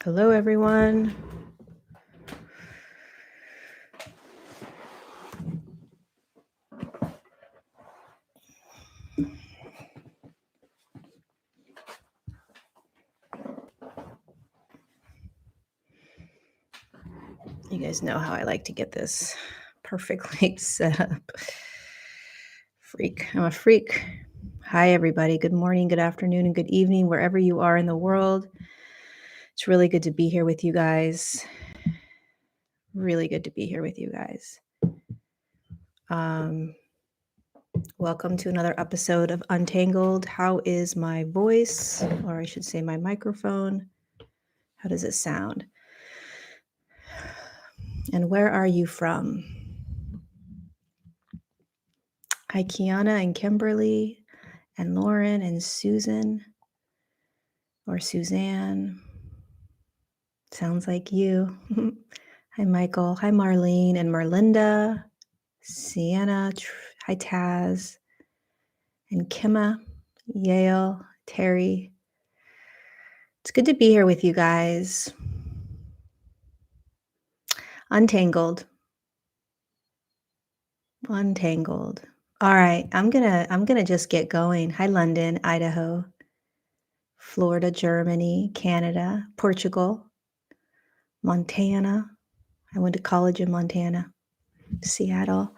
Hello, everyone. You guys know how I like to get this perfectly set up. Freak. I'm a freak. Hi, everybody. Good morning, good afternoon, and good evening, wherever you are in the world. It's really good to be here with you guys. Really good to be here with you guys. Welcome to another episode of Untangled. How is my voice, or I should say my microphone? How does it sound? And where are you from? Hi, Kiana and Kimberly and Lauren and Susan or Suzanne. Sounds like you. Hi, Michael. Hi, Marlene and Merlinda. Sienna. Hi, Taz. And Kimma. Yale. Terry. It's good to be here with you guys. Untangled. Untangled. All right, I'm gonna just get going. Hi, London, Idaho, Florida, Germany, Canada, Portugal, Montana. I went to college in Montana, Seattle,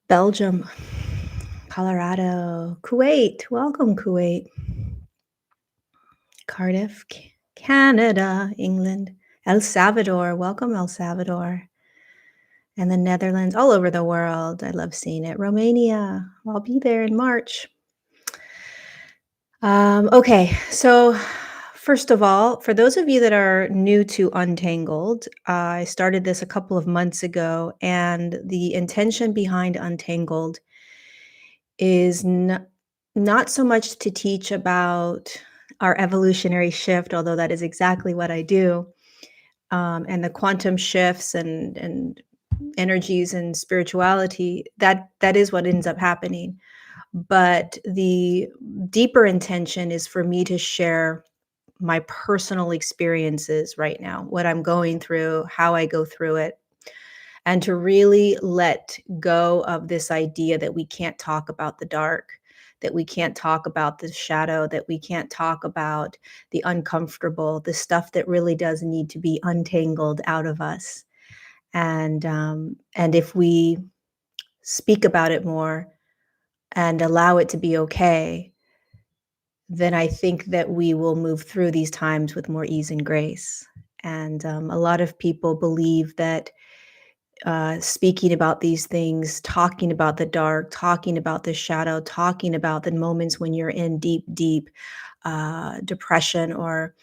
Belgium, Colorado, Kuwait. Welcome, Kuwait. Cardiff, Canada, England, El Salvador. Welcome, El Salvador. And the Netherlands, all over the world. I love seeing it. Romania. I'll be there in March. Okay, so first of all, for those of you that are new to Untangled, I started this a couple of months ago, and the intention behind Untangled is not so much to teach about our evolutionary shift, although that is exactly what I do, and the quantum shifts and energies and spirituality. That is what ends up happening. But the deeper intention is for me to share my personal experiences right now, what I'm going through, how I go through it, and to really let go of this idea that we can't talk about the dark, that we can't talk about the shadow, that we can't talk about the uncomfortable, the stuff that really does need to be untangled out of us. And if we speak about it more and allow it to be okay, then I think that we will move through these times with more ease and grace. And a lot of people believe that speaking about these things, talking about the dark, talking about the shadow, talking about the moments when you're in deep, deep depression or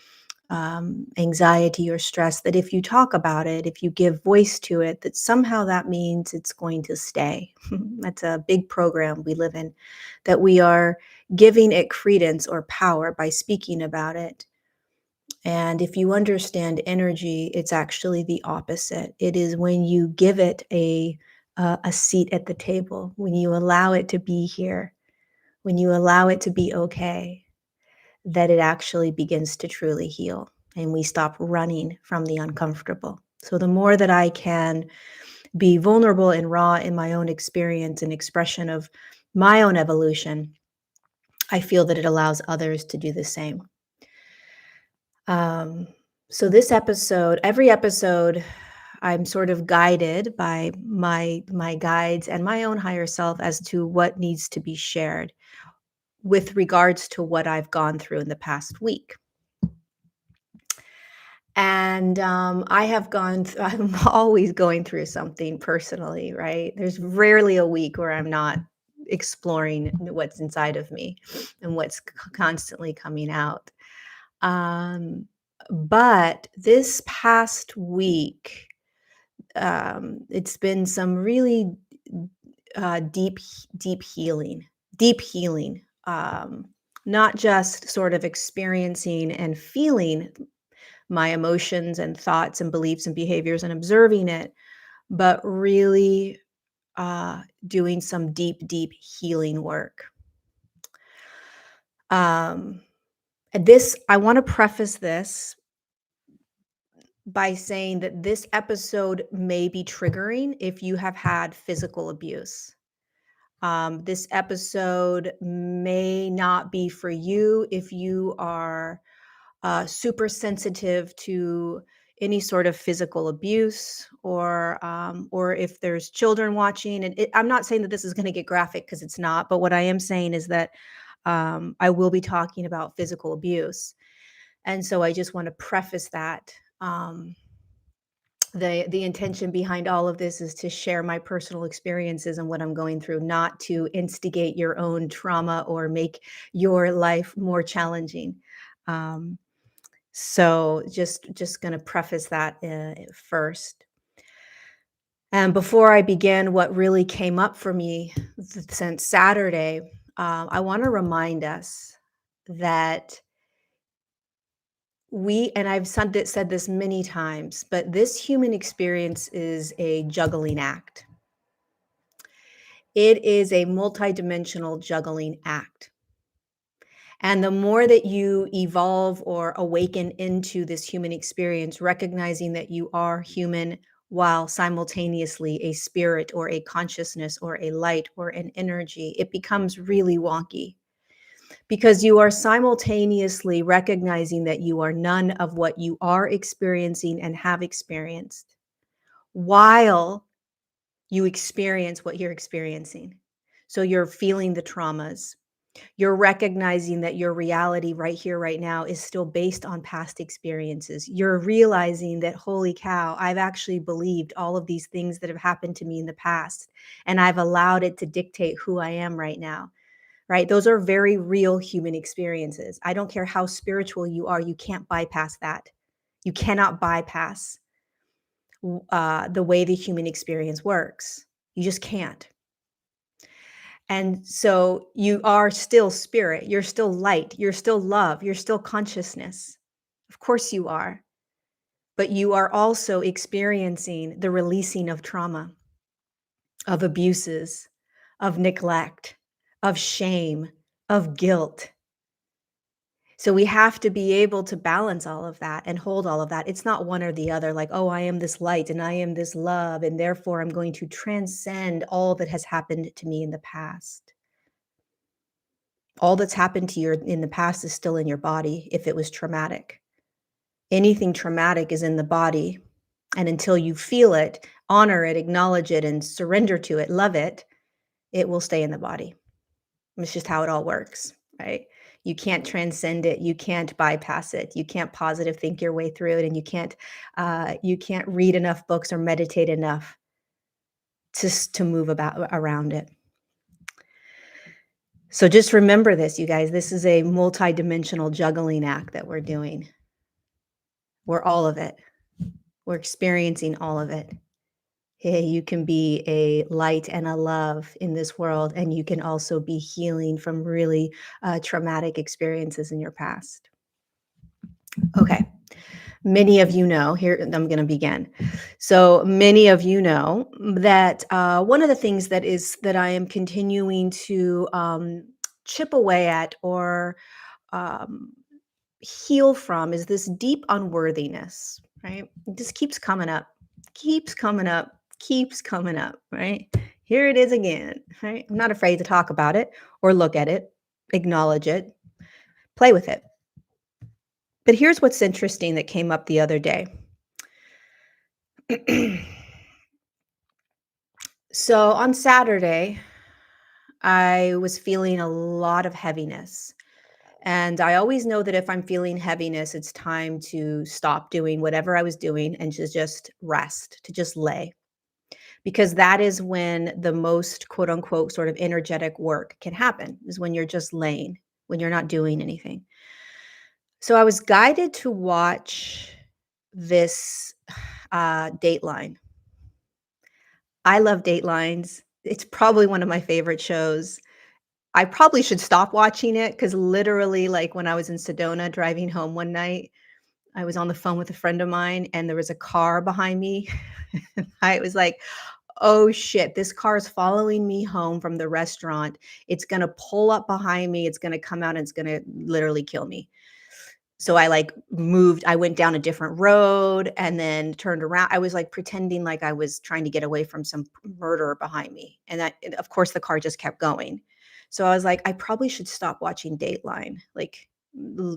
anxiety or stress, that if you talk about it, if you give voice to it, that somehow that means it's going to stay. That's a big program we live in, that we are giving it credence or power by speaking about it. And if you understand energy, it's actually the opposite. It is when you give it a seat at the table, when you allow it to be here, when you allow it to be okay, that it actually begins to truly heal and we stop running from the uncomfortable. So the more that I can be vulnerable and raw in my own experience and expression of my own evolution, I feel that it allows others to do the same. So this episode, every episode, I'm sort of guided by my guides and my own higher self as to what needs to be shared with regards to what I've gone through in the past week. And I have I'm always going through something personally, right? There's rarely a week where I'm not exploring what's inside of me and what's constantly coming out. But this past week, it's been some really deep healing, not just sort of experiencing and feeling my emotions and thoughts and beliefs and behaviors and observing it, but really doing some deep healing work. And this, I want to preface this by saying that this episode may be triggering if you have had physical abuse. This episode may not be for you if you are super sensitive to any sort of physical abuse, or if there's children watching. And I'm not saying that this is going to get graphic, because it's not. But what I am saying is that I will be talking about physical abuse, and so I just want to preface that. The intention behind all of this is to share my personal experiences and what I'm going through, not to instigate your own trauma or make your life more challenging. Um, so just going to preface that first. And before I begin, what really came up for me since Saturday, I want to remind us that and I've said this many times, but this human experience is a juggling act. It is a multidimensional juggling act. And the more that you evolve or awaken into this human experience, recognizing that you are human while simultaneously a spirit or a consciousness or a light or an energy, it becomes really wonky, because you are simultaneously recognizing that you are none of what you are experiencing and have experienced, while you experience what you're experiencing. So you're feeling the traumas. You're recognizing that your reality right here, right now is still based on past experiences. You're realizing that, holy cow, I've actually believed all of these things that have happened to me in the past, and I've allowed it to dictate who I am right now, right? Those are very real human experiences. I don't care how spiritual you are, you can't bypass that. You cannot bypass the way the human experience works. You just can't. And so you are still spirit, you're still light, you're still love, you're still consciousness. Of course you are. But you are also experiencing the releasing of trauma, of abuses, of neglect, of shame, of guilt. So we have to be able to balance all of that and hold all of that. It's not one or the other, like, oh, I am this light and I am this love, and therefore I'm going to transcend all that has happened to me in the past. All that's happened to you in the past is still in your body if it was traumatic. Anything traumatic is in the body. And until you feel it, honor it, acknowledge it, and surrender to it, love it, it will stay in the body. It's just how it all works, right? You can't transcend it. You can't bypass it. You can't positive think your way through it, and you can't read enough books or meditate enough to move around it. So just remember this, you guys. This is a multidimensional juggling act that we're doing. We're all of it. We're experiencing all of it. Hey, you can be a light and a love in this world, and you can also be healing from really traumatic experiences in your past. Okay. Many of you know, here I'm going to begin. So many of you know that one of the things that I am continuing to chip away at, or um, heal from, is this deep unworthiness, right? It just keeps coming up, keeps coming up, keeps coming up, right? Here it is again, right? I'm not afraid to talk about it or look at it, acknowledge it, play with it. But here's what's interesting that came up the other day. So on Saturday, I was feeling a lot of heaviness. And I always know that if I'm feeling heaviness, it's time to stop doing whatever I was doing and to just rest, to just lay. Because that is when the most quote unquote sort of energetic work can happen, is when you're just laying, when you're not doing anything. So I was guided to watch this Dateline. I love Datelines. It's probably one of my favorite shows. I probably should stop watching it, because literally, like, when I was in Sedona driving home one night, I was on the phone with a friend of mine and there was a car behind me. I was like, oh shit, this car is following me home from the restaurant. It's going to pull up behind me. It's going to come out and it's going to literally kill me. So I like moved, I went down a different road and then turned around. I was like pretending like I was trying to get away from some murderer behind me. And of course the car just kept going. So I was like, I probably should stop watching Dateline. Like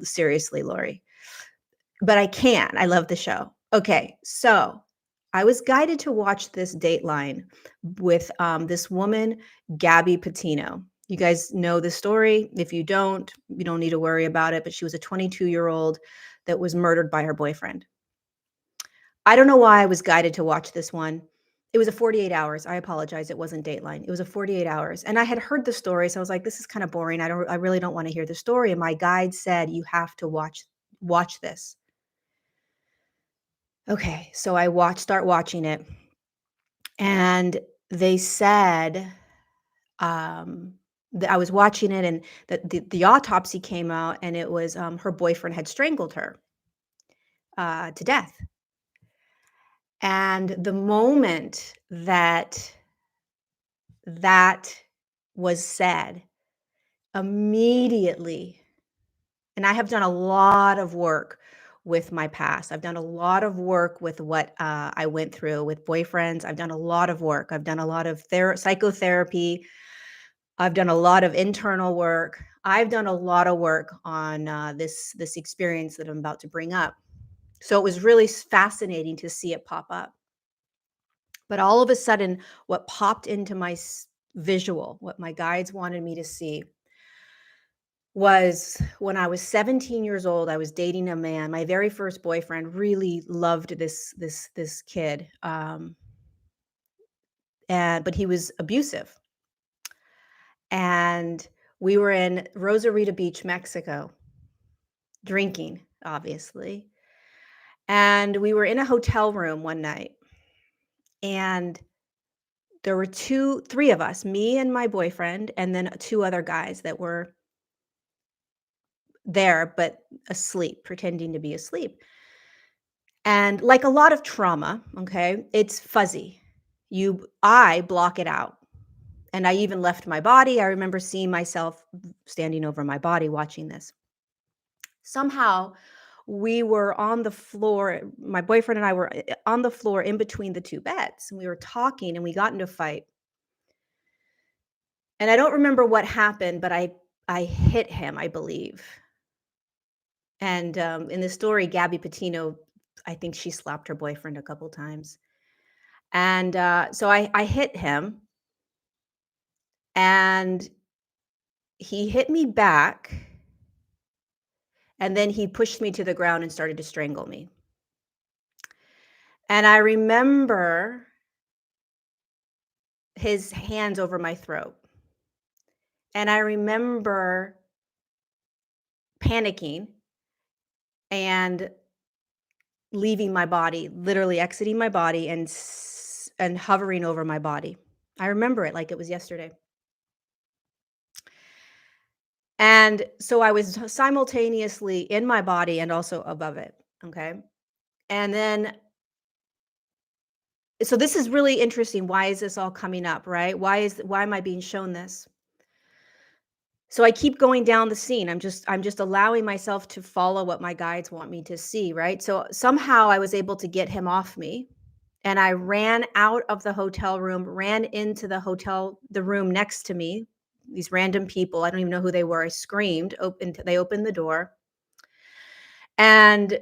seriously, Lorie. But I can. I love the show. Okay, so I was guided to watch this Dateline with this woman, Gabby Petito. You guys know the story. If you don't, you don't need to worry about it. But she was a 22-year-old that was murdered by her boyfriend. I don't know why I was guided to watch this one. It was a 48 hours. I apologize. It wasn't Dateline. It was a 48 hours. And I had heard the story. So I was like, this is kind of boring. I really don't want to hear the story. And my guide said, you have to watch this. Okay, so start watching it, and they said, um, that I was watching it, and that the autopsy came out, and it was, her boyfriend had strangled her, to death. And the moment that that was said, immediately, and I have done a lot of work with my past. I've done a lot of work with what I went through with boyfriends. I've done a lot of work. I've done a lot of psychotherapy. I've done a lot of internal work. I've done a lot of work on this experience that I'm about to bring up. So it was really fascinating to see it pop up. But all of a sudden, what popped into my visual, what my guides wanted me to see, was when I was 17 years old. I was dating a man. My very first boyfriend, really loved this kid, and but he was abusive. And we were in Rosarita Beach, Mexico, drinking, obviously. And we were in a hotel room one night, and there were three of us, me and my boyfriend, and then two other guys that were there but asleep, pretending to be asleep. And like a lot of trauma, okay, it's fuzzy. I block it out. And I even left my body. I remember seeing myself standing over my body watching this. Somehow we were on the floor. My boyfriend and I were on the floor in between the two beds. And we were talking and we got into a fight. And I don't remember what happened, but I hit him, I believe. And in the story, Gabby Petito, I think she slapped her boyfriend a couple times. And so I hit him, and he hit me back, and then he pushed me to the ground and started to strangle me. And I remember his hands over my throat. And I remember panicking and leaving my body, literally exiting my body and hovering over my body. I remember it like it was yesterday. And so I was simultaneously in my body and also above it, okay? And then so this is really interesting. Why is this all coming up, right? Why am I being shown this? So I keep going down the scene. I'm just allowing myself to follow what my guides want me to see, right? So somehow I was able to get him off me, and I ran out of the hotel room, ran into the room next to me. These random people, I don't even know who they were. I screamed, they opened the door. And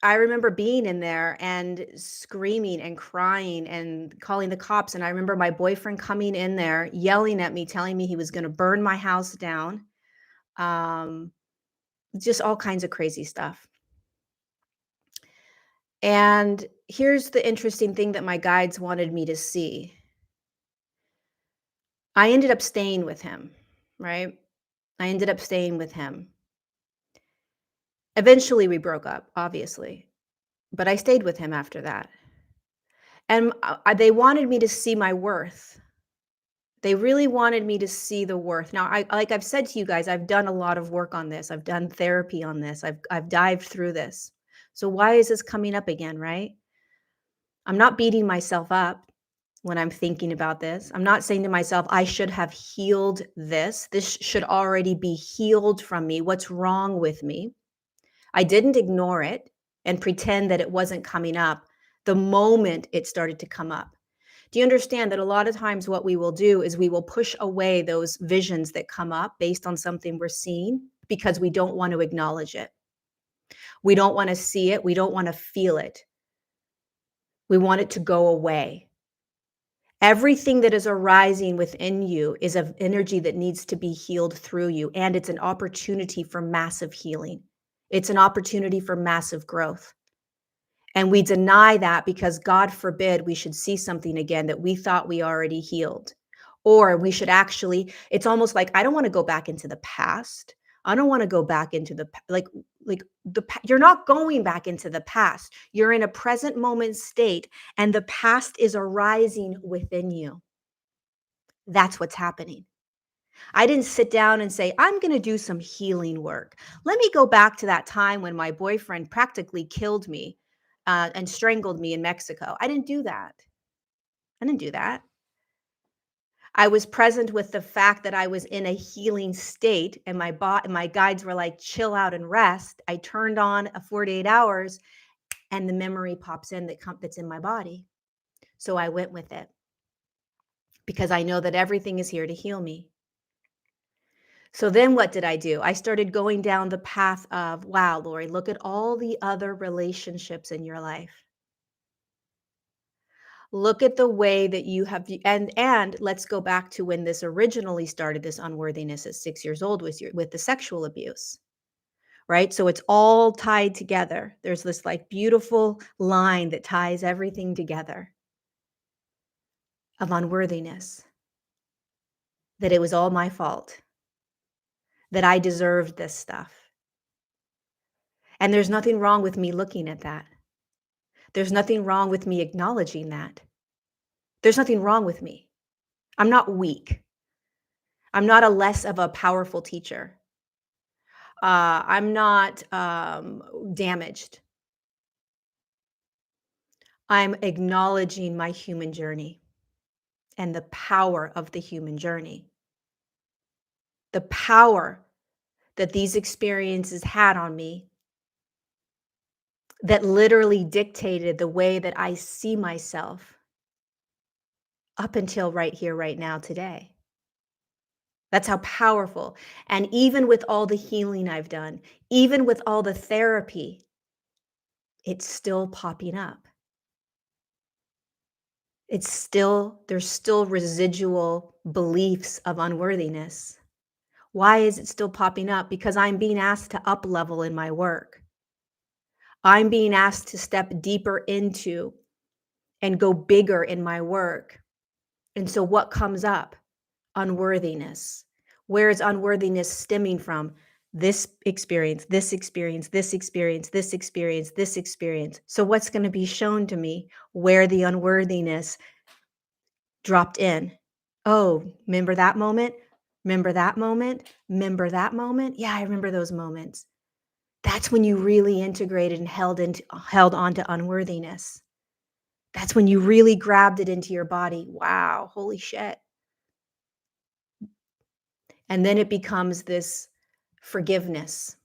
I remember being in there and screaming and crying and calling the cops. And I remember my boyfriend coming in there, yelling at me, telling me he was going to burn my house down. Um, just all kinds of crazy stuff. And here's the interesting thing that my guides wanted me to see. I ended up staying with him, right? I ended up staying with him. Eventually, we broke up, obviously, but I stayed with him after that. And they wanted me to see my worth. They really wanted me to see the worth. Now, like I've said to you guys, I've done a lot of work on this. I've done therapy on this. I've dived through this. So why is this coming up again, right? I'm not beating myself up when I'm thinking about this. I'm not saying to myself, I should have healed this. This should already be healed from me. What's wrong with me? I didn't ignore it and pretend that it wasn't coming up the moment it started to come up. Do you understand that a lot of times what we will do is we will push away those visions that come up based on something we're seeing because we don't want to acknowledge it. We don't want to see it. We don't want to feel it. We want it to go away. Everything that is arising within you is of energy that needs to be healed through you, and it's an opportunity for massive healing. It's an opportunity for massive growth. And we deny that because God forbid we should see something again that we thought we already healed. Or we should actually, it's almost like I don't want to go back into the past. I don't want to go back into the you're not going back into the past. You're in a present moment state and the past is arising within you. That's what's happening. I didn't sit down and say, I'm going to do some healing work. Let me go back to that time when my boyfriend practically killed me and strangled me in Mexico. I didn't do that. I didn't do that. I was present with the fact that I was in a healing state and my guides were like, chill out and rest. I turned on a 48 hours and the memory pops in that's in my body. So I went with it because I know that everything is here to heal me. So then what did I do? I started going down the path of, wow, Lorie, look at all the other relationships in your life. Look at the way that you have, and let's go back to when this originally started, this unworthiness at 6 years old with the sexual abuse, right? So it's all tied together. There's this like beautiful line that ties everything together of unworthiness, that it was all my fault, that I deserved this stuff. And there's nothing wrong with me looking at that. There's nothing wrong with me acknowledging that. There's nothing wrong with me. I'm not weak. I'm not a less of a powerful teacher. I'm not damaged. I'm acknowledging my human journey and the power of the human journey. The power that these experiences had on me that literally dictated the way that I see myself up until right here, right now, today. That's how powerful. And even with all the healing I've done, even with all the therapy, it's still popping up. There's still residual beliefs of unworthiness. Why is it still popping up? Because I'm being asked to up level in my work. I'm being asked to step deeper into and go bigger in my work. And so what comes up? Unworthiness. Where is unworthiness stemming from? This experience, this experience, this experience, this experience, this experience. So what's going to be shown to me where the unworthiness dropped in? Oh, remember that moment? Remember that moment? Remember that moment? Yeah, I remember those moments. That's when you really integrated and held on to unworthiness. That's when you really grabbed it into your body. Wow, holy shit. And then it becomes this forgiveness.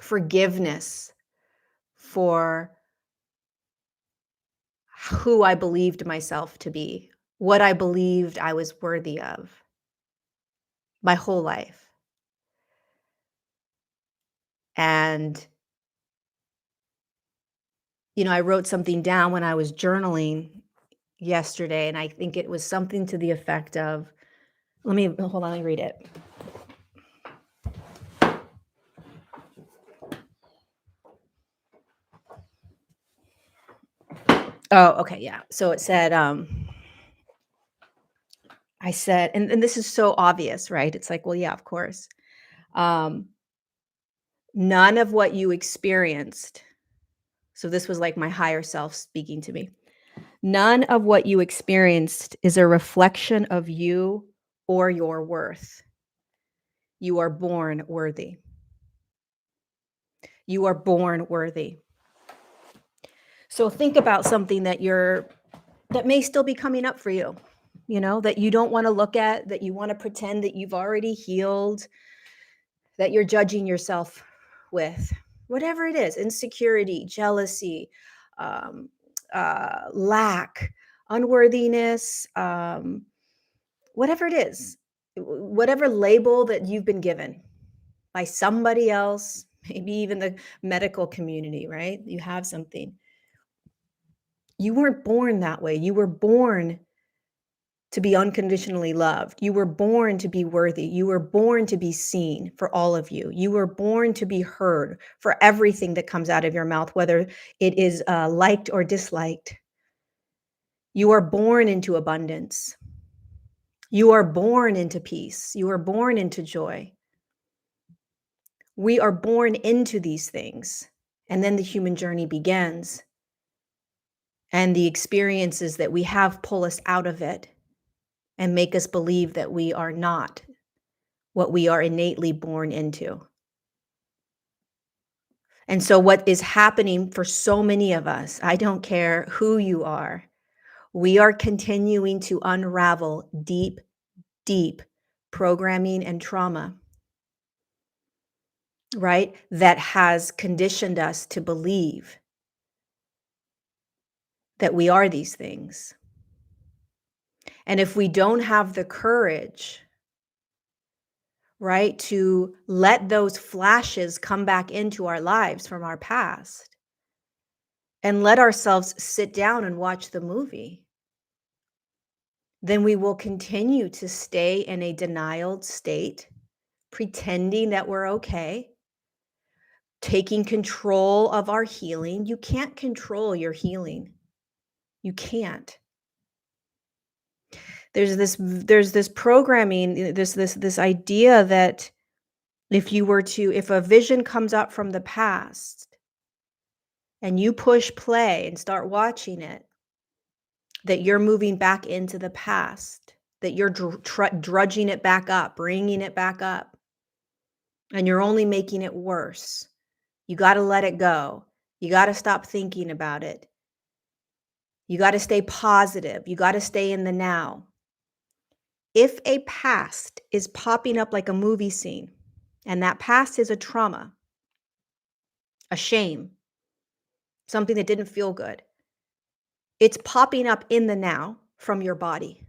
Forgiveness for who I believed myself to be, what I believed I was worthy of my whole life. And, I wrote something down when I was journaling yesterday, and I think it was something to the effect of, hold on, let me read it. Oh, okay, yeah. So it said, I said, and this is so obvious, right? It's like, well, yeah, of course. None of what you experienced, so this was like my higher self speaking to me. None of what you experienced is a reflection of you or your worth. You are born worthy. You are born worthy. So think about something that may still be coming up for you, that you don't want to look at, that you want to pretend that you've already healed, that you're judging yourself with, whatever it is, insecurity, jealousy, um, lack, unworthiness, whatever it is, whatever label that you've been given by somebody else, maybe even the medical community, right? You have something. You weren't born that way. You were born to be unconditionally loved. You were born to be worthy. You were born to be seen for all of you. You were born to be heard for everything that comes out of your mouth, whether it is liked or disliked. You are born into abundance. You are born into peace. You are born into joy. We are born into these things. And then the human journey begins. And the experiences that we have pull us out of it and make us believe that we are not what we are innately born into. And so, what is happening for so many of us, I don't care who you are, we are continuing to unravel deep, deep programming and trauma, right? That has conditioned us to believe that we are these things. And if we don't have the courage, right, to let those flashes come back into our lives from our past and let ourselves sit down and watch the movie, then we will continue to stay in a denial state, pretending that we're okay, taking control of our healing. You can't control your healing. You can't. There's this programming, this idea that if a vision comes up from the past and you push play and start watching it, that you're moving back into the past, that you're drudging it back up, bringing it back up, and you're only making it worse. You got to let it go. You got to stop thinking about it. You got to stay positive. You got to stay in the now. If a past is popping up like a movie scene, and that past is a trauma, a shame, something that didn't feel good, it's popping up in the now from your body.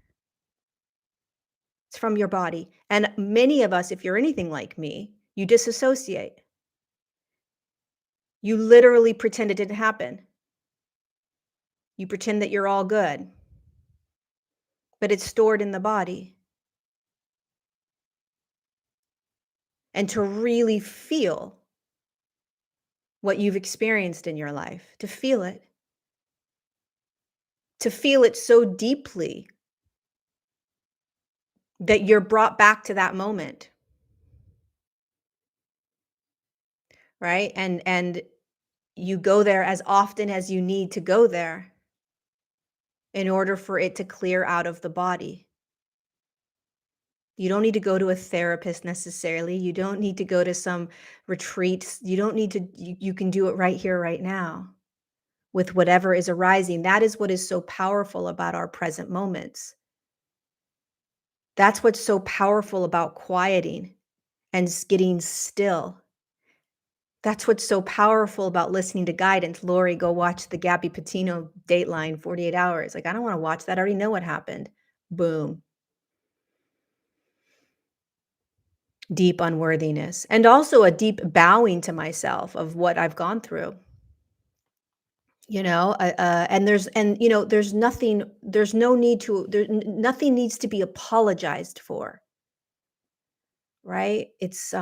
It's from your body. And many of us, if you're anything like me, you disassociate. You literally pretend it didn't happen. You pretend that you're all good, but it's stored in the body. And to really feel what you've experienced in your life, to feel it so deeply that you're brought back to that moment, right? And you go there as often as you need to go there in order for it to clear out of the body. You don't need to go to a therapist necessarily. You don't need to go to some retreats. You don't need to, you can do it right here, right now with whatever is arising. That is what is so powerful about our present moments. That's what's so powerful about quieting and getting still. That's what's so powerful about listening to guidance. Lorie, go watch the Gabby Petito Dateline 48 Hours. Like, I don't want to watch that. I already know what happened. Boom. Deep unworthiness. And also a deep bowing to myself of what I've gone through. And nothing needs to be apologized for. Right? It's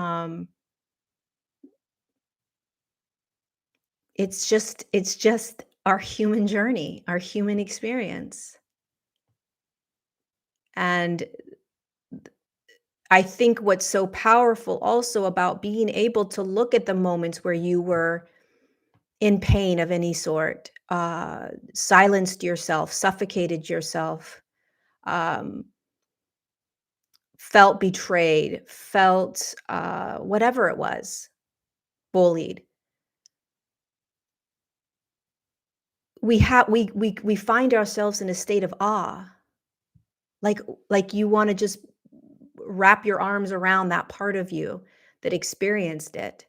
just our human journey, our human experience. And I think what's so powerful also about being able to look at the moments where you were in pain of any sort, silenced yourself, suffocated yourself, um, felt betrayed, felt whatever it was, bullied. We find ourselves in a state of awe, like you want to just wrap your arms around that part of you that experienced it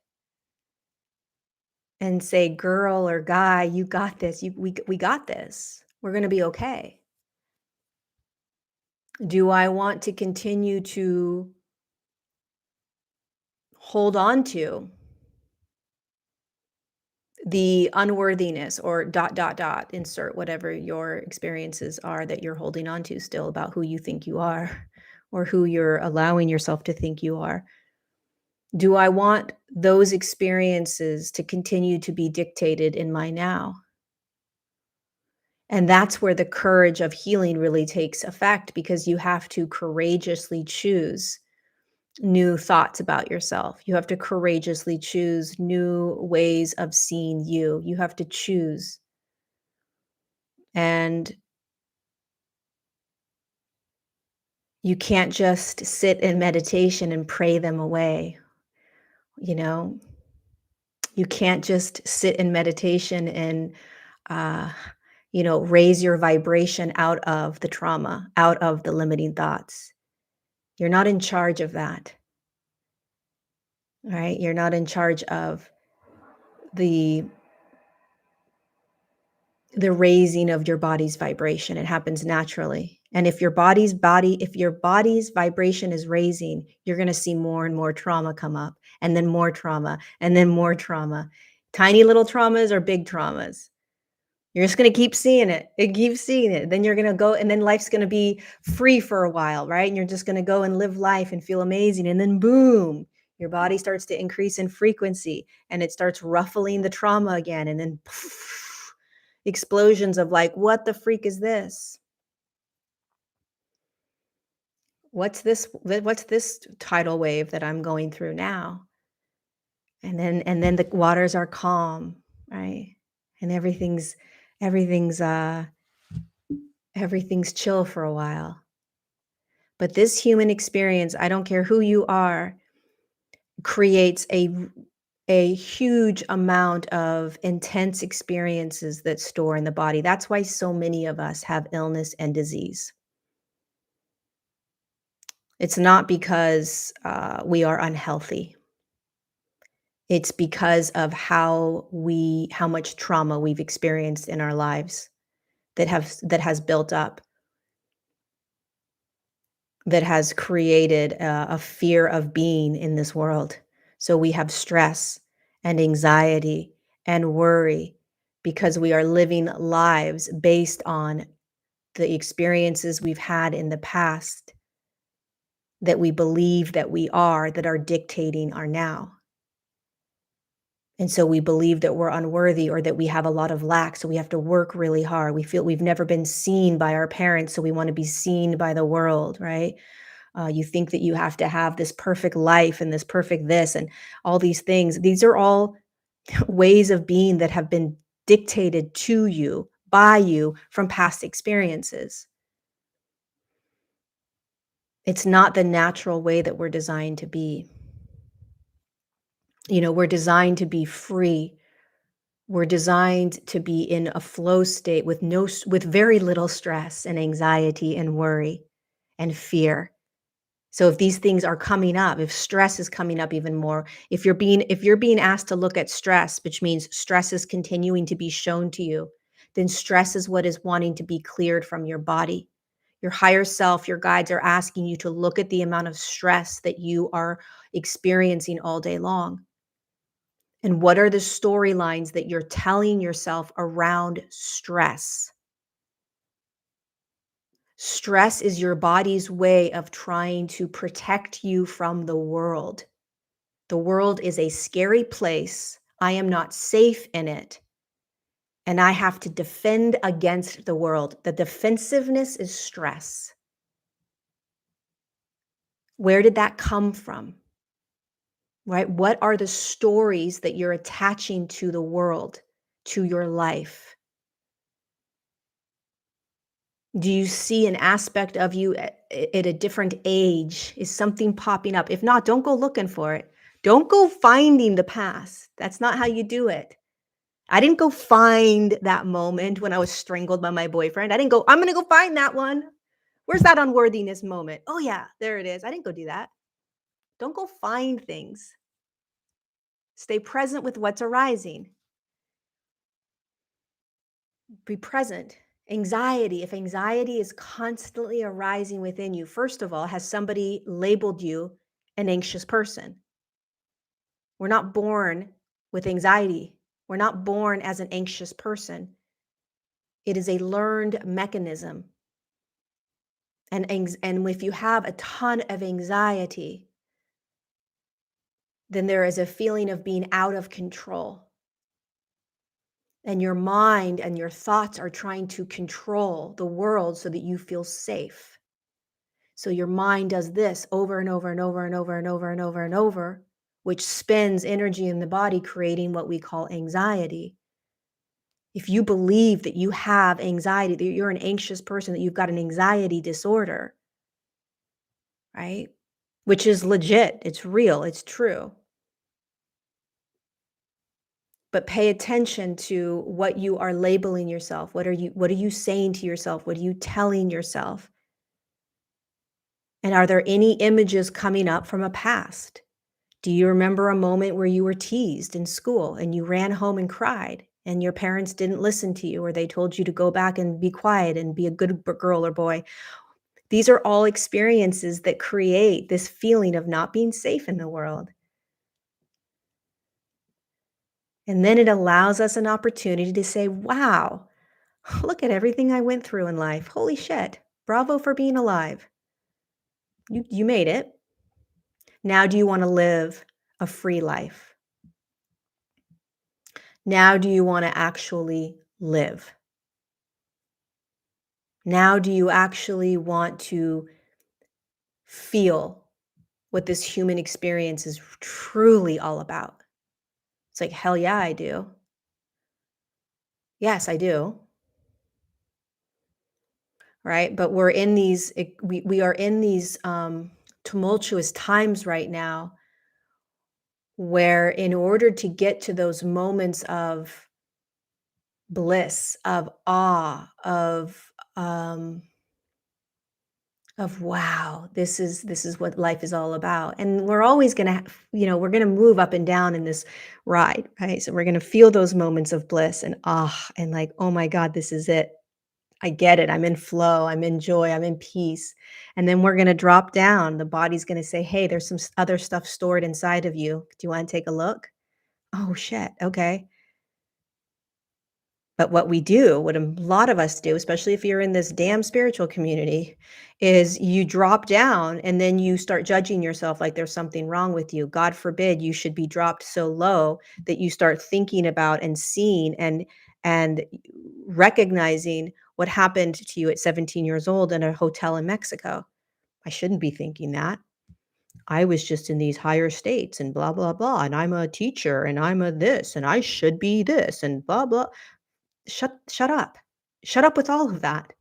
and say, "Girl or guy, you got this. We got this. We're gonna be okay." Do I want to continue to hold on to the unworthiness or insert whatever your experiences are that you're holding on to still about who you think you are or who you're allowing yourself to think you are? Do I want those experiences to continue to be dictated in my now? And that's where the courage of healing really takes effect because you have to courageously choose new thoughts about yourself. You have to courageously choose new ways of seeing you. You have to choose. And you can't just sit in meditation and pray them away. You know, you can't just sit in meditation and, uh, raise your vibration out of the trauma, out of the limiting thoughts. You're not in charge of that, right? You're not in charge of the the raising of your body's vibration. It happens naturally. And if your body's vibration is raising, you're going to see more and more trauma come up, and then more trauma, and then more trauma. Tiny little traumas or big traumas. You're just going to keep seeing it and keep seeing it. Then you're going to go, and then life's going to be free for a while, right? And you're just going to go and live life and feel amazing. And then boom, your body starts to increase in frequency and it starts ruffling the trauma again. And then explosions of like, what the freak is this? What's this tidal wave that I'm going through now? And then the waters are calm, right? And everything's everything's chill for a while. But this human experience, I don't care who you are, creates a huge amount of intense experiences that store in the body. That's why so many of us have illness and disease. It's not because we are unhealthy. It's because of how much trauma we've experienced in our lives that has built up, that has created a fear of being in this world. So we have stress and anxiety and worry because we are living lives based on the experiences we've had in the past that we believe that are dictating our now. And so we believe that we're unworthy or that we have a lot of lack. So we have to work really hard. We feel we've never been seen by our parents. So we want to be seen by the world, right? You think that you have to have this perfect life and this perfect this and all these things. These are all ways of being that have been dictated to you by you from past experiences. It's not the natural way that we're designed to be. We're designed to be free. We're designed to be in a flow state with with very little stress and anxiety and worry and fear. So if these things are coming up, if stress is coming up even more, if you're being asked to look at stress, which means stress is continuing to be shown to you, then stress is what is wanting to be cleared from your body. Your higher self, your guides are asking you to look at the amount of stress that you are experiencing all day long. And what are the storylines that you're telling yourself around stress? Stress is your body's way of trying to protect you from the world. The world is a scary place. I am not safe in it. And I have to defend against the world. The defensiveness is stress. Where did that come from? Right? What are the stories that you're attaching to the world, to your life? Do you see an aspect of you at a different age? Is something popping up? If not, don't go looking for it. Don't go finding the past. That's not how you do it. I didn't go find that moment when I was strangled by my boyfriend. I didn't go, I'm going to go find that one. Where's that unworthiness moment? Oh, yeah, there it is. I didn't go do that. Don't go find things. Stay present with what's arising. Be present. Anxiety, if anxiety is constantly arising within you, first of all, has somebody labeled you an anxious person? We're not born with anxiety. We're not born as an anxious person. It is a learned mechanism. And if you have a ton of anxiety, then there is a feeling of being out of control. And your mind and your thoughts are trying to control the world so that you feel safe. So your mind does this over and over and over and over and over and over and over, which spends energy in the body, creating what we call anxiety. If you believe that you have anxiety, that you're an anxious person, that you've got an anxiety disorder, right? Which is legit, it's real, it's true. But pay attention to what you are labeling yourself. What are you saying to yourself? What are you telling yourself? And are there any images coming up from a past? Do you remember a moment where you were teased in school and you ran home and cried and your parents didn't listen to you, or they told you to go back and be quiet and be a good girl or boy? These are all experiences that create this feeling of not being safe in the world. And then it allows us an opportunity to say, wow, look at everything I went through in life. Holy shit. Bravo for being alive. You made it. Now do you want to live a free life? Now do you want to actually live? Now do you actually want to feel what this human experience is truly all about? It's like, hell yeah, I do. Yes, I do. Right? But we are in these tumultuous times right now, where in order to get to those moments of bliss, of awe, wow, this is what life is all about. And we're always going to, we're going to move up and down in this ride, right? So we're going to feel those moments of bliss and ah, and like, oh my God, this is it. I get it. I'm in flow. I'm in joy. I'm in peace. And then we're going to drop down. The body's going to say, hey, there's some other stuff stored inside of you. Do you want to take a look? Oh, shit. Okay. But what a lot of us do, especially if you're in this damn spiritual community, is you drop down and then you start judging yourself like there's something wrong with you. God forbid you should be dropped so low that you start thinking about and seeing and recognizing what happened to you at 17 years old in a hotel in Mexico. I shouldn't be thinking that. I was just in these higher states and blah, blah, blah. And I'm a teacher and I'm a this and I should be this and blah, blah. Shut up. Shut up with all of that.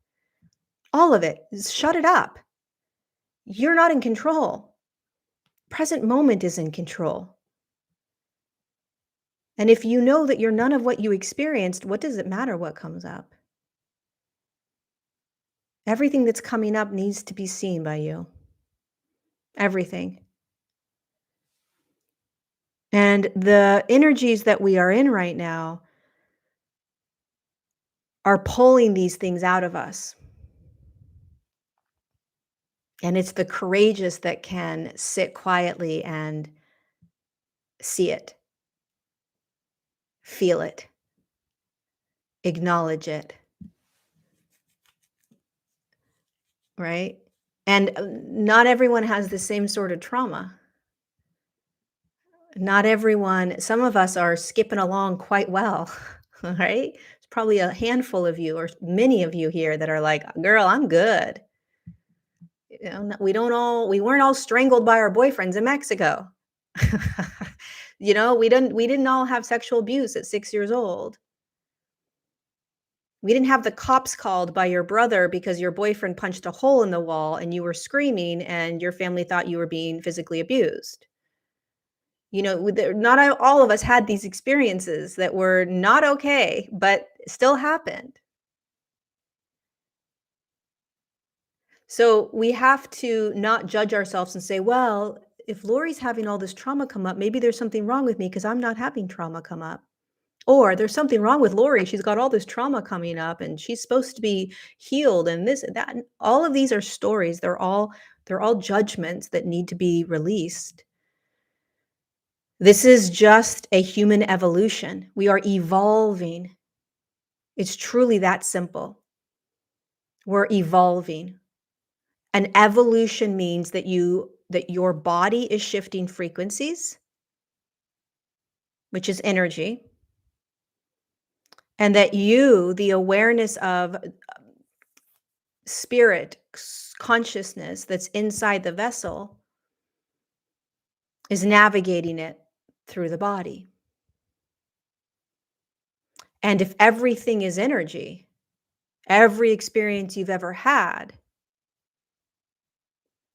All of it. Shut it up. You're not in control. Present moment is in control. And if you know that you're none of what you experienced, what does it matter what comes up? Everything that's coming up needs to be seen by you. Everything. And the energies that we are in right now are pulling these things out of us. And it's the courageous that can sit quietly and see it, feel it, acknowledge it, right? And not everyone has the same sort of trauma. Not everyone, some of us are skipping along quite well, right? It's probably a handful of you or many of you here that are like, girl, I'm good. We weren't all strangled by our boyfriends in Mexico. We didn't all have sexual abuse at 6 years old. We didn't have the cops called by your brother because your boyfriend punched a hole in the wall and you were screaming and your family thought you were being physically abused. Not all of us had these experiences that were not okay, but still happened. So we have to not judge ourselves and say, well, if Lori's having all this trauma come up, maybe there's something wrong with me because I'm not having trauma come up. Or there's something wrong with Lorie. She's got all this trauma coming up and she's supposed to be healed and this and that. And all of these are stories. They're all judgments that need to be released. This is just a human evolution. We are evolving. It's truly that simple. We're evolving. And evolution means that your body is shifting frequencies, which is energy, and that the awareness of spirit, consciousness that's inside the vessel is navigating it through the body. And if everything is energy, every experience you've ever had,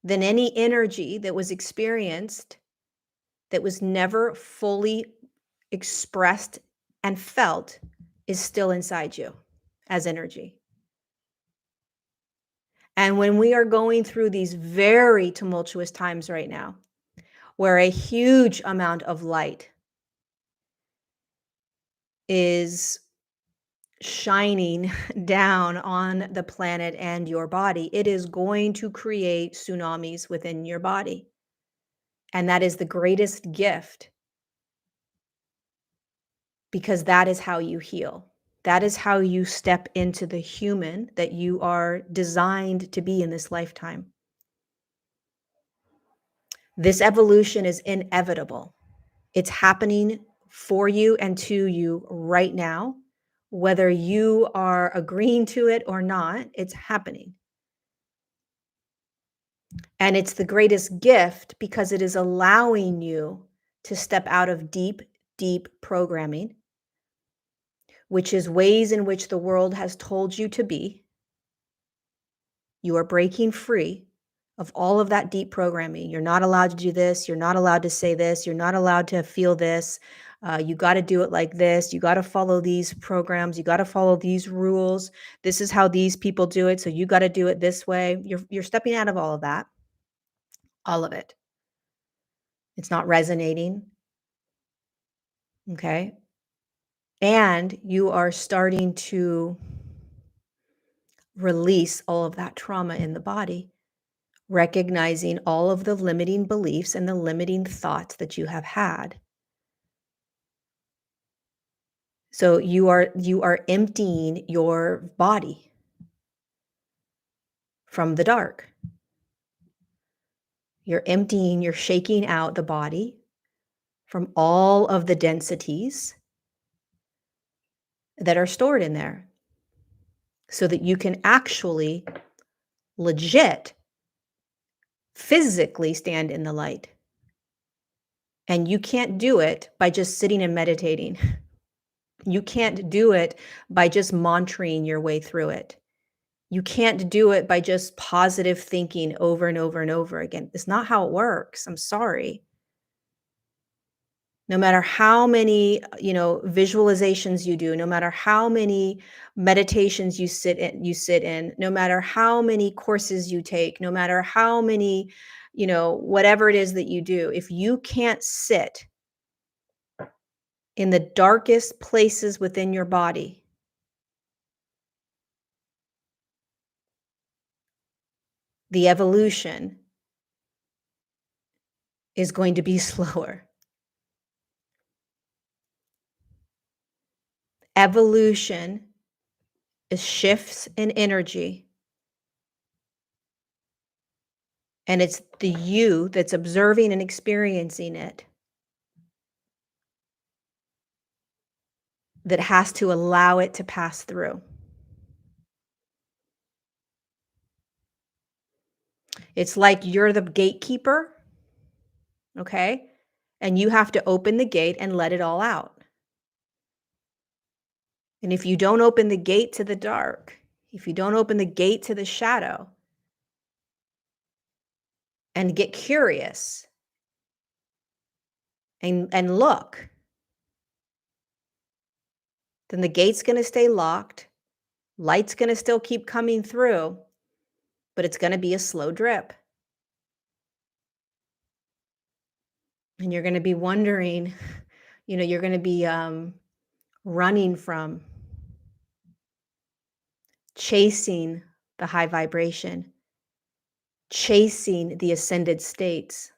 then any energy that was experienced that was never fully expressed and felt is still inside you as energy. And when we are going through these very tumultuous times right now, where a huge amount of light is shining down on the planet and your body, it is going to create tsunamis within your body. And that is the greatest gift, because that is how you heal. That is how you step into the human that you are designed to be in this lifetime. This evolution is inevitable. It's happening for you and to you right now. Whether you are agreeing to it or not, it's happening. And it's the greatest gift because it is allowing you to step out of deep, deep programming, which is ways in which the world has told you to be. You are breaking free of all of that deep programming. You're not allowed to do this. You're not allowed to say this. You're not allowed to feel this. You got to do it like this. You got to follow these programs. You got to follow these rules. This is how these people do it. So you got to do it this way. You're stepping out of all of that. All of it. It's not resonating. Okay. And you are starting to release all of that trauma in the body, recognizing all of the limiting beliefs and the limiting thoughts that you have had. So you are emptying your body from the dark. You're shaking out the body from all of the densities that are stored in there so that you can actually legit physically stand in the light. And you can't do it by just sitting and meditating. You can't do it by just mantraing your way through it. You can't do it by just positive thinking over and over and over again. It's not how it works. I'm sorry. No matter how many, visualizations you do, no matter how many meditations you sit in, no matter how many courses you take, no matter how many, whatever it is that you do, if you can't sit in the darkest places within your body, the evolution is going to be slower. Evolution is shifts in energy. And it's the you that's observing and experiencing it that has to allow it to pass through. It's like you're the gatekeeper, okay? And you have to open the gate and let it all out. And if you don't open the gate to the dark, if you don't open the gate to the shadow and get curious and look, then the gate's going to stay locked. Light's going to still keep coming through, but it's going to be a slow drip. And you're going to be wondering, you're going to be running from chasing the high vibration, chasing the ascended states.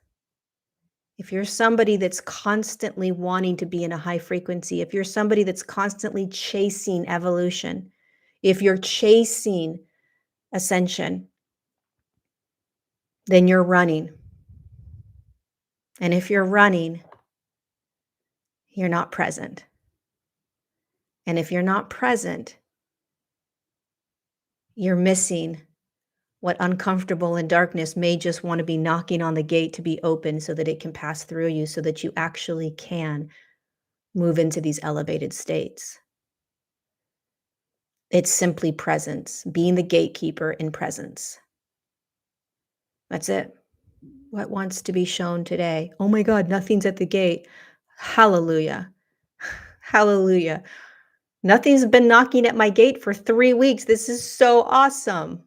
If you're somebody that's constantly wanting to be in a high frequency, if you're somebody that's constantly chasing evolution, if you're chasing ascension, then you're running. And if you're running, you're not present. And if you're not present, you're missing what uncomfortable in darkness may just want to be knocking on the gate to be open so that it can pass through you so that you actually can move into these elevated states. It's simply presence, being the gatekeeper in presence. That's it. What wants to be shown today? Oh my God, nothing's at the gate. Hallelujah. Hallelujah. Nothing's been knocking at my gate for 3 weeks. This is so awesome.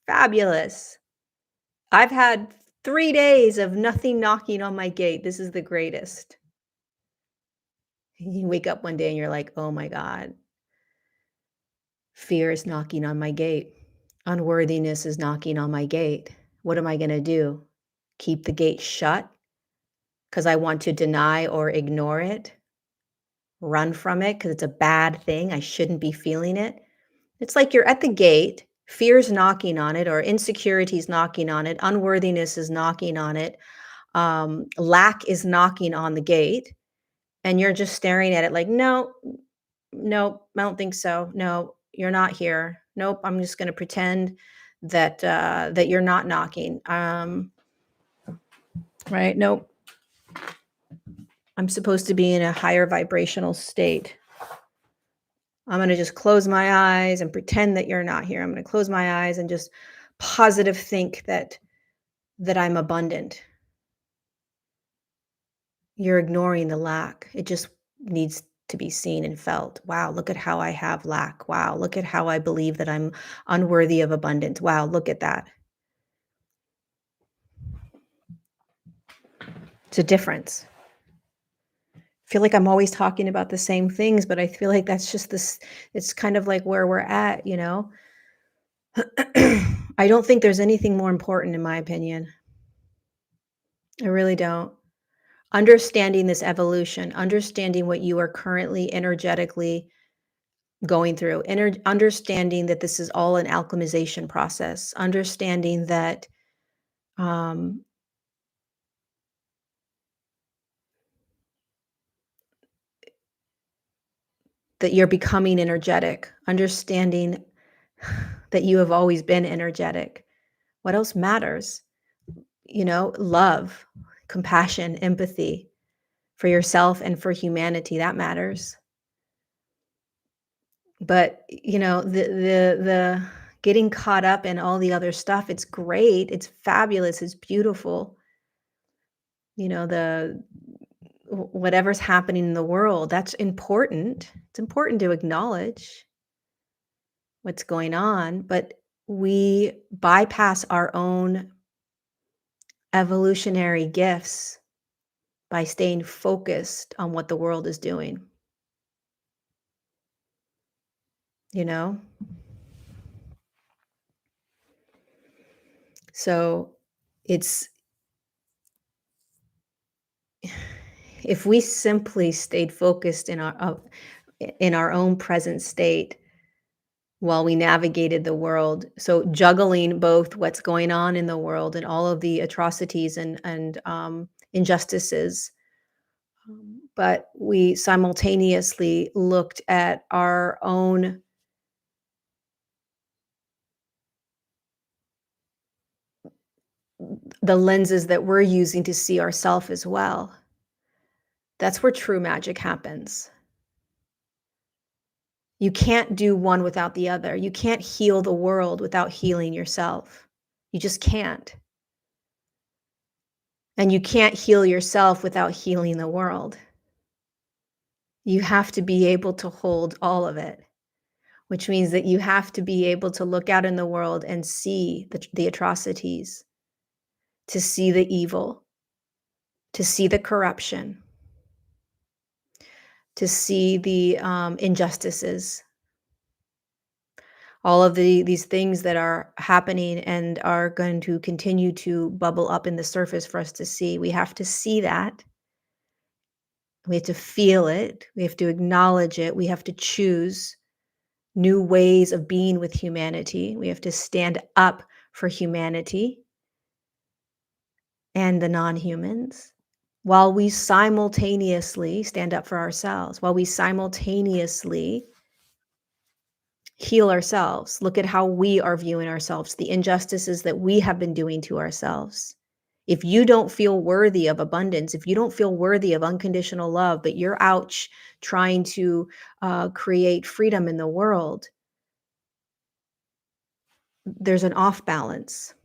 Fabulous. I've had 3 days of nothing knocking on my gate. This is the greatest. You wake up one day and you're like, "Oh my God, fear is knocking on my gate. Unworthiness is knocking on my gate. What am I gonna do? Keep the gate shut because I want to deny or ignore it? Run from it because it's a bad thing. I shouldn't be feeling it." It's like you're at the gate, fear's knocking on it, or insecurity's knocking on it, unworthiness is knocking on it, lack is knocking on the gate, and you're just staring at it like, "No, nope, I don't think so. No, you're not here. Nope, I'm just gonna pretend that you're not knocking." Right? Nope. I'm supposed to be in a higher vibrational state. I'm gonna just close my eyes and pretend that you're not here. I'm gonna close my eyes and just positive think that I'm abundant. You're ignoring the lack. It just needs to be seen and felt. Wow, look at how I have lack. Wow, look at how I believe that I'm unworthy of abundance. Wow, look at that. It's a difference. I feel like I'm always talking about the same things, but I feel like that's just this, it's kind of like where we're at. I don't think there's anything more important in my opinion. I really don't. Understanding this evolution, understanding what you are currently energetically going through, understanding that this is all an alchemization process, understanding um, that you're becoming energetic, understanding that you have always been energetic. What else matters? Love, compassion, empathy for yourself and for humanity, that matters. But, the getting caught up in all the other stuff, it's great, it's fabulous, it's beautiful. The whatever's happening in the world, that's important. It's important to acknowledge what's going on, but we bypass our own evolutionary gifts by staying focused on what the world is doing, you know? So it's if we simply stayed focused in our own present state while we navigated the world, so juggling both what's going on in the world and all of the atrocities and injustices, but we simultaneously looked at our own the lenses that we're using to see ourself as well. That's where true magic happens. You can't do one without the other. You can't heal the world without healing yourself. You just can't. And you can't heal yourself without healing the world. You have to be able to hold all of it, which means that you have to be able to look out in the world and see the atrocities, to see the evil, to see the corruption, to see the injustices, all of these things that are happening and are going to continue to bubble up in the surface for us to see. We have to see that. We have to feel it. We have to acknowledge it. We have to choose new ways of being with humanity. We have to stand up for humanity and the non-humans while we simultaneously stand up for ourselves, while we simultaneously heal ourselves. Look at how we are viewing ourselves, the injustices that we have been doing to ourselves. If you don't feel worthy of abundance, if you don't feel worthy of unconditional love, but you're out trying to create freedom in the world, there's an off balance.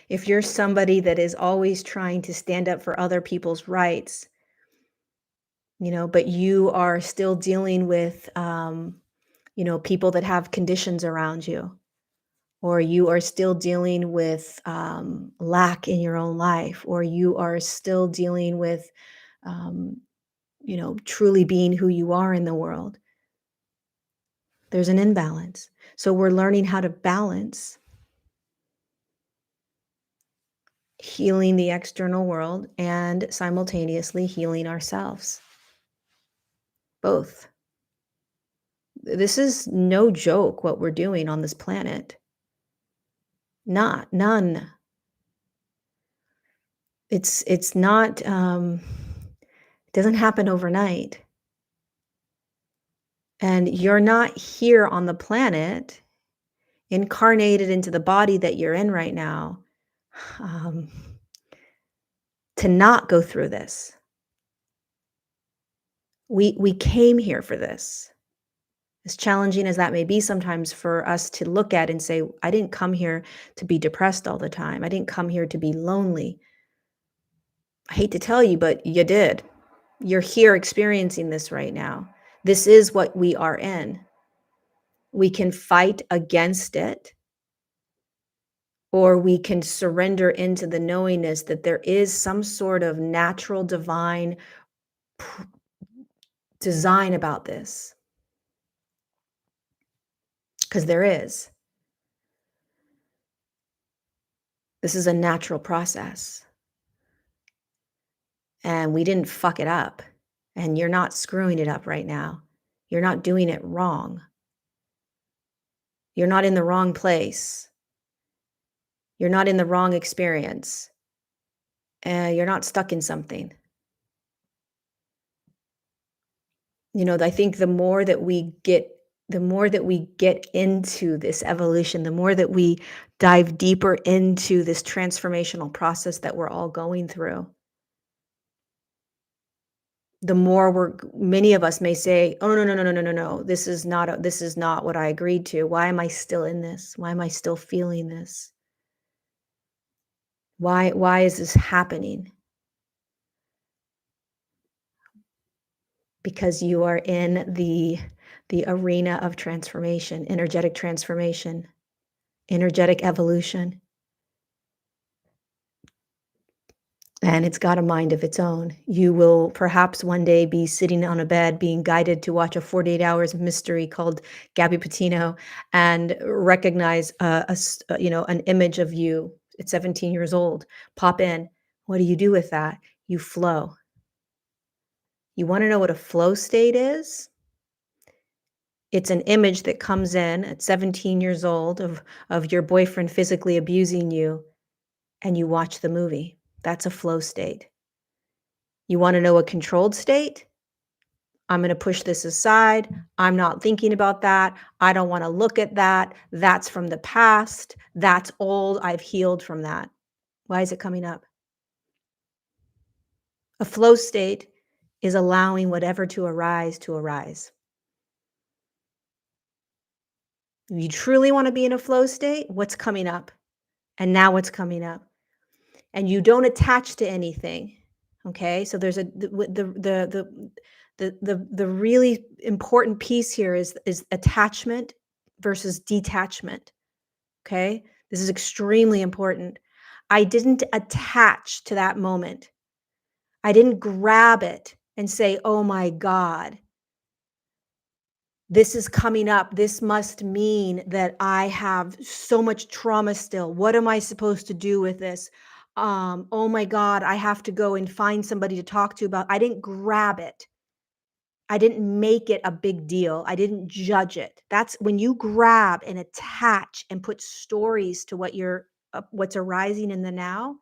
If you're somebody that is always trying to stand up for other people's rights, but you are still dealing with, people that have conditions around you, or you are still dealing with lack in your own life, or you are still dealing with, um, truly being who you are in the world, there's an imbalance. So we're learning how to balance healing the external world and simultaneously healing ourselves. Both. This is no joke what we're doing on this planet. None. It's not it doesn't happen overnight. And you're not here on the planet incarnated into the body that you're in right now um, to not go through this. We came here for this. As challenging as that may be sometimes for us to look at and say, I didn't come here to be depressed all the time. I didn't come here to be lonely. I hate to tell you, but you did. You're here experiencing this right now. This is what we are in. We can fight against it, or we can surrender into the knowingness that there is some sort of natural divine design about this. Because there is. This is a natural process. And we didn't fuck it up. And you're not screwing it up right now. You're not doing it wrong. You're not in the wrong place. You're not in the wrong experience. You're not stuck in something. I think the more that we get into this evolution, the more that we dive deeper into this transformational process that we're all going through, the more many of us may say, oh, no, no, no, no, no, no, no, this is not what I agreed to. Why am I still in this? Why am I still feeling this? Why is this happening? Because you are in the arena of transformation, energetic transformation, energetic evolution. And it's got a mind of its own. You will perhaps one day be sitting on a bed being guided to watch a 48 Hours of Mystery called Gabby Petito and recognize an image of you at 17 years old pop in. What do you do with that? You flow. You want to know what a flow state is? It's an image that comes in at 17 years old of your boyfriend physically abusing you, and you watch the movie. That's a flow state. You want to know a controlled state? I'm going to push this aside. I'm not thinking about that. I don't want to look at that. That's from the past. That's old. I've healed from that. Why is it coming up? A flow state is allowing whatever to arise to arise. If you truly want to be in a flow state, what's coming up? And now what's coming up? And you don't attach to anything. Okay? So there's the really important piece here is attachment versus detachment. Okay? This is extremely important. I didn't attach to that moment. I didn't grab it and say, "Oh my God, this is coming up. This must mean that I have so much trauma still. What am I supposed to do with this? Oh my God, I have to go and find somebody to talk to about." I didn't grab it. I didn't make it a big deal. I didn't judge it. That's when you grab and attach and put stories to what's arising in the now,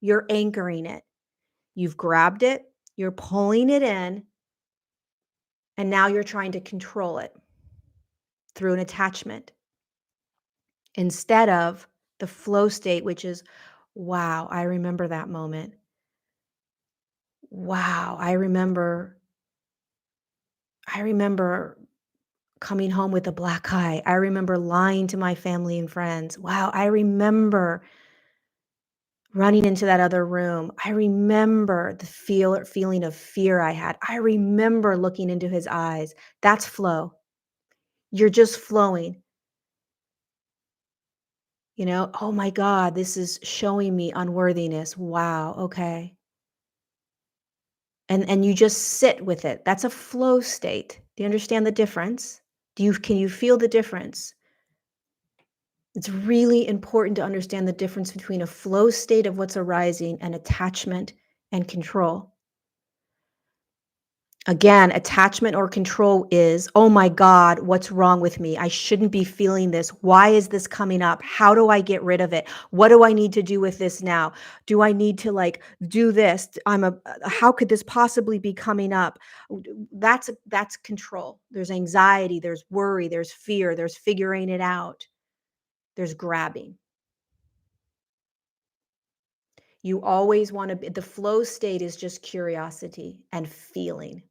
you're anchoring it. You've grabbed it, you're pulling it in, and now you're trying to control it through an attachment instead of the flow state, which is, wow, I remember that moment. Wow, I remember coming home with a black eye. I remember lying to my family and friends. Wow, I remember running into that other room. I remember the feeling of fear I had. I remember looking into his eyes. That's flow. You're just flowing. Oh my God, this is showing me unworthiness. Wow, okay. And you just sit with it. That's a flow state. Do you understand the difference? Can you feel the difference? It's really important to understand the difference between a flow state of what's arising and attachment and control. Again, attachment or control is, oh my God, what's wrong with me? I shouldn't be feeling this. Why is this coming up? How do I get rid of it? What do I need to do with this now? Do I need to do this? How could this possibly be coming up? That's control. There's anxiety, there's worry, there's fear, there's figuring it out, there's grabbing. You always want to be, the flow state is just curiosity and feeling.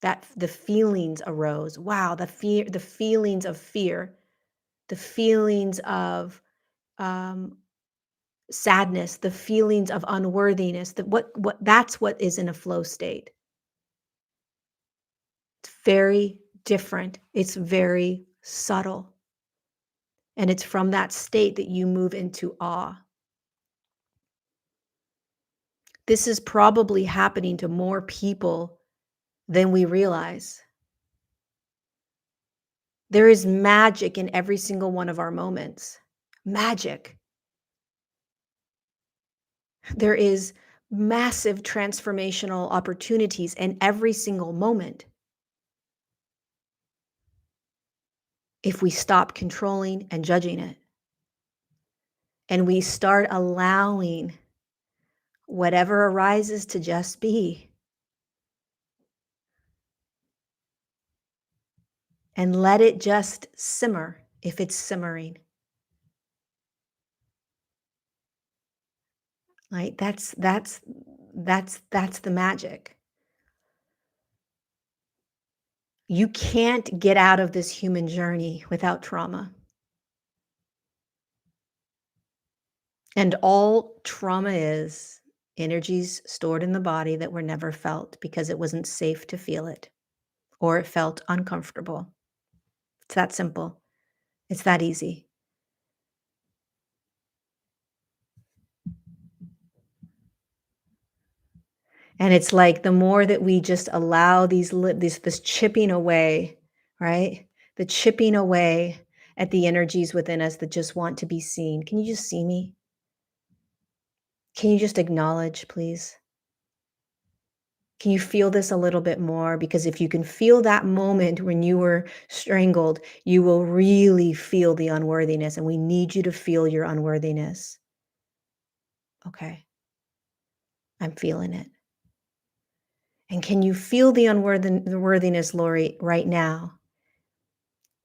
That the feelings arose. Wow, the feelings of fear, the feelings of um, sadness, the feelings of unworthiness. That's what is in a flow state. It's very different. It's very subtle, and it's from that state that you move into awe. This is probably happening to more people than we realize. There is magic in every single one of our moments. Magic. There is massive transformational opportunities in every single moment if we stop controlling and judging it. And we start allowing whatever arises to just be. And let it just simmer if it's simmering. Right? That's the magic. You can't get out of this human journey without trauma. And all trauma is energies stored in the body that were never felt because it wasn't safe to feel it or it felt uncomfortable. It's that simple. It's that easy. And it's like the more that we just allow this chipping away, right? The chipping away at the energies within us that just want to be seen. Can you just see me? Can you just acknowledge, please? Can you feel this a little bit more? Because if you can feel that moment when you were strangled, you will really feel the unworthiness, and we need you to feel your unworthiness. Okay, I'm feeling it. And can you feel the unworthiness, Lorie, right now,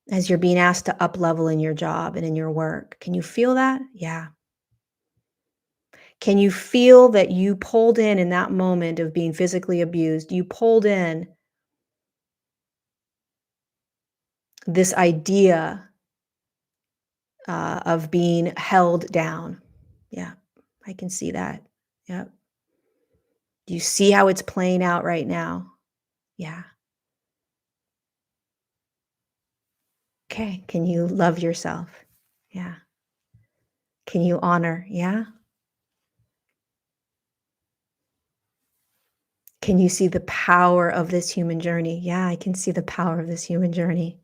as you're being asked to up level in your job and in your work? Can you feel that? Yeah. Can you feel that you pulled in that moment of being physically abused? You pulled in this idea of being held down. Yeah, I can see that. Yeah. Do you see how it's playing out right now? Yeah. Okay. Can you love yourself? Yeah. Can you honor? Yeah. Can you see the power of this human journey? Yeah, I can see the power of this human journey.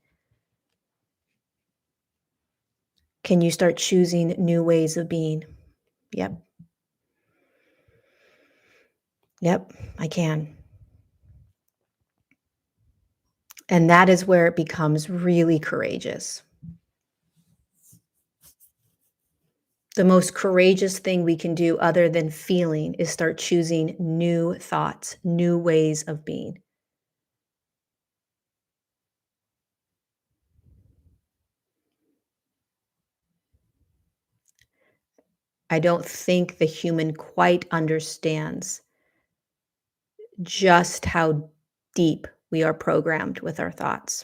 Can you start choosing new ways of being? Yep. Yep, I can. And that is where it becomes really courageous. The most courageous thing we can do other than feeling is start choosing new thoughts, new ways of being. I don't think the human quite understands just how deep we are programmed with our thoughts.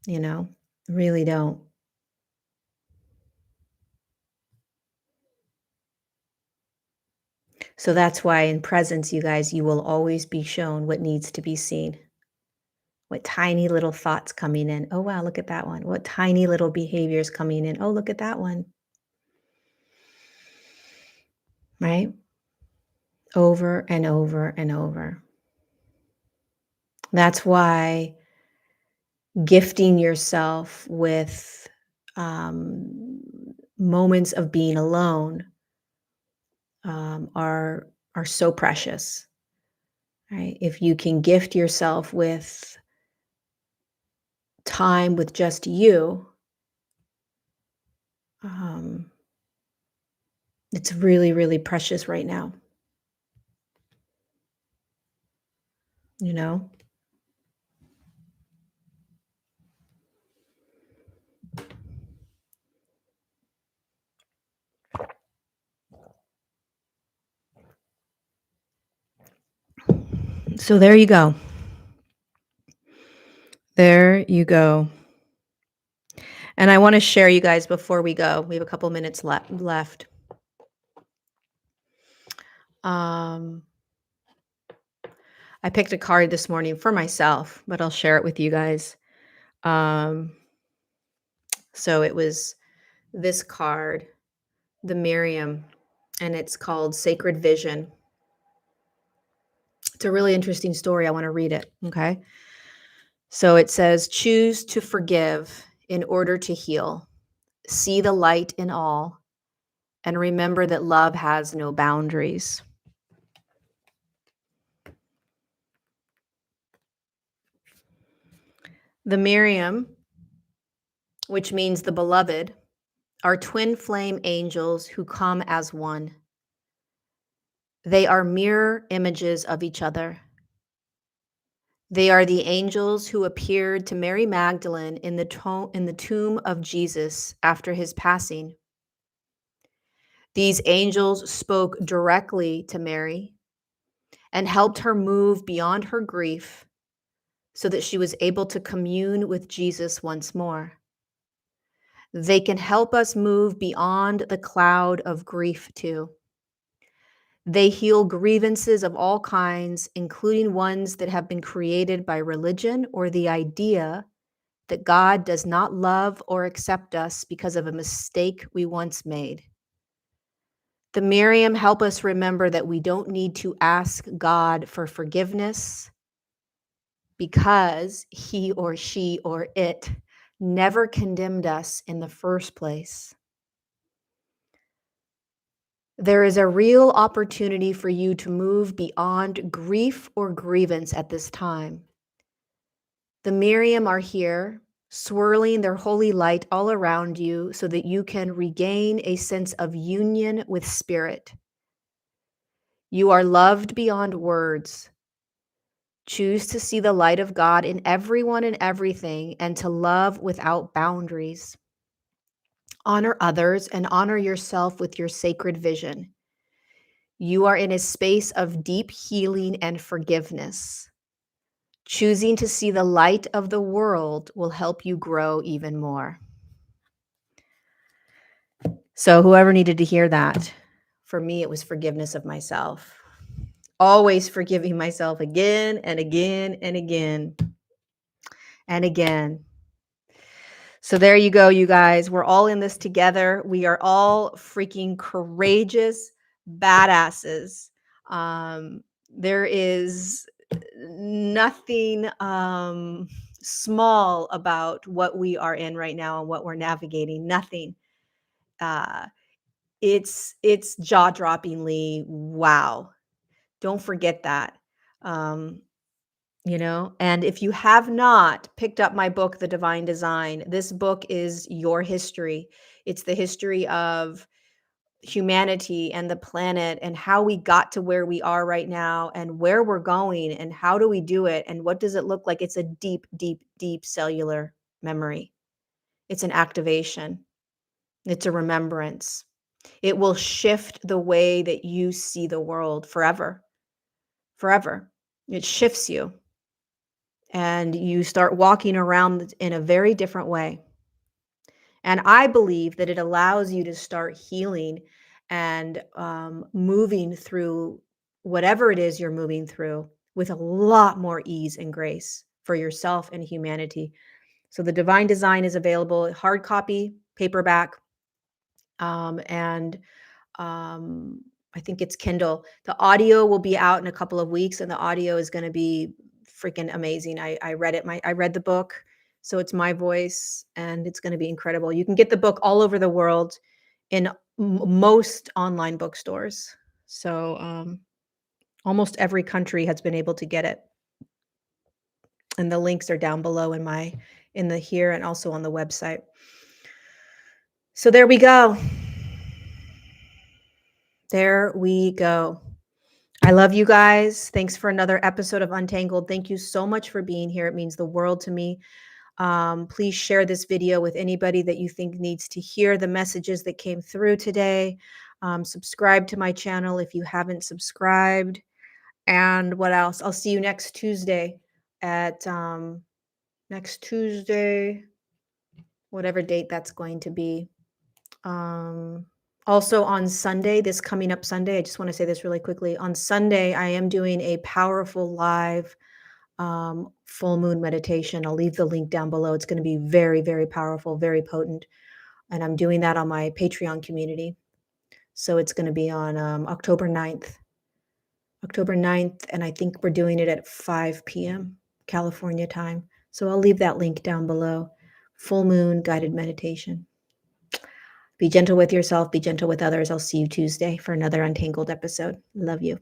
You know, really don't. So that's why in presence, you guys, you will always be shown what needs to be seen. What tiny little thoughts coming in. Oh, wow, look at that one. What tiny little behaviors coming in. Oh, look at that one. Right? Over and over and over. That's why gifting yourself with moments of being alone are so precious, right? If you can gift yourself with time with just you, um, it's really, really precious right now, you know? So there you go. There you go. And I want to share, you guys, before we go, we have a couple minutes left. Um, I picked a card this morning for myself, but I'll share it with you guys. Um, so it was this card, the Miriam, and it's called Sacred Vision. It's a really interesting story. I want to read it. Okay. So it says, choose to forgive in order to heal. See the light in all, and remember that love has no boundaries. The Miriam, which means the beloved, are twin flame angels who come as one. They are mirror images of each other. They are the angels who appeared to Mary Magdalene in the tomb of Jesus after his passing. These angels spoke directly to Mary and helped her move beyond her grief so that she was able to commune with Jesus once more. They can help us move beyond the cloud of grief too. They heal grievances of all kinds, including ones that have been created by religion or the idea that God does not love or accept us because of a mistake we once made. The Miriam help us remember that we don't need to ask God for forgiveness because he or she or it never condemned us in the first place. There is a real opportunity for you to move beyond grief or grievance at this time. The Miriam are here, swirling their holy light all around you so that you can regain a sense of union with spirit. You are loved beyond words. Choose to see the light of God in everyone and everything and to love without boundaries. Honor others and honor yourself with your sacred vision. You are in a space of deep healing and forgiveness. Choosing to see the light of the world will help you grow even more. So whoever needed to hear that, for me, it was forgiveness of myself. Always forgiving myself again and again and again. and again. So there you go, you guys. We're all in this together. We are all freaking courageous badasses. There is nothing small about what we are in right now and what we're navigating. Nothing. Uh, it's jaw-droppingly wow. Don't forget that. Um, and if you have not picked up my book, The Divine Design, this book is your history. It's the history of humanity and the planet and how we got to where we are right now and where we're going and how do we do it and what does it look like. It's a deep, deep, deep cellular memory. It's an activation. It's a remembrance. It will shift the way that you see the world forever. Forever. It shifts you. And you start walking around in a very different way. And I believe that it allows you to start healing and moving through whatever it is you're moving through with a lot more ease and grace for yourself and humanity. So the Divine Design is available, hard copy, paperback, and I think it's Kindle. The audio will be out in a couple of weeks, and the audio is going to be freaking amazing. I read it. I read the book, so it's my voice, and it's going to be incredible. You can get the book all over the world in most online bookstores. So almost every country has been able to get it, and the links are down below in the here and also on the website. So there we go. There we go. I love you guys. Thanks for another episode of Untangled. Thank you so much for being here. It means the world to me. Please share this video with anybody that you think needs to hear the messages that came through today. Subscribe to my channel if you haven't subscribed. And what else? I'll see you next Tuesday at whatever date that's going to be. Also on Sunday, this coming up Sunday, I just want to say this really quickly. On Sunday, I am doing a powerful live full moon meditation. I'll leave the link down below. It's going to be very, very powerful, very potent. And I'm doing that on my Patreon community. So it's going to be on October 9th. October 9th, and I think we're doing it at 5 p.m. California time. So I'll leave that link down below. Full moon guided meditation. Be gentle with yourself. Be gentle with others. I'll see you Tuesday for another Untangled episode. Love you.